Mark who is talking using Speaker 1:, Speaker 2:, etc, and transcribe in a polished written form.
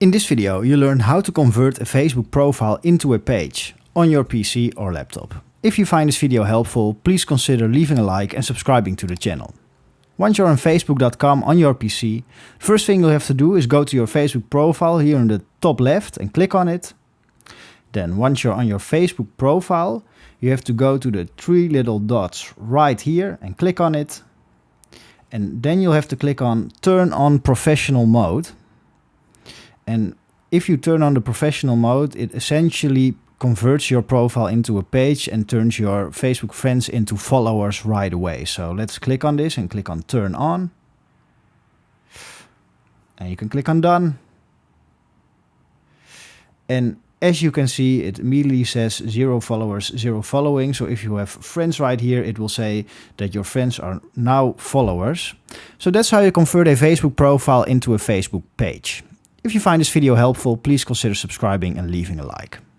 Speaker 1: In this video, you learn how to convert a Facebook profile into a page on your PC or laptop. If you find this video helpful, please consider leaving a like and subscribing to the channel. Once you're on facebook.com on your PC, the first thing you'll have to do is go to your Facebook profile here in the top left and click on it. Then once you're on your Facebook profile, you have to go to the three little dots right here and click on it. And then you'll have to click on Turn on Professional Mode. And if you turn on the professional mode, it essentially converts your profile into a page and turns your Facebook friends into followers right away. So let's click on this and click on Turn On. And you can click on Done. And as you can see, it immediately says 0 followers, 0 following. So if you have friends right here, it will say that your friends are now followers. So that's how you convert a Facebook profile into a Facebook page. If you find this video helpful, please consider subscribing and leaving a like.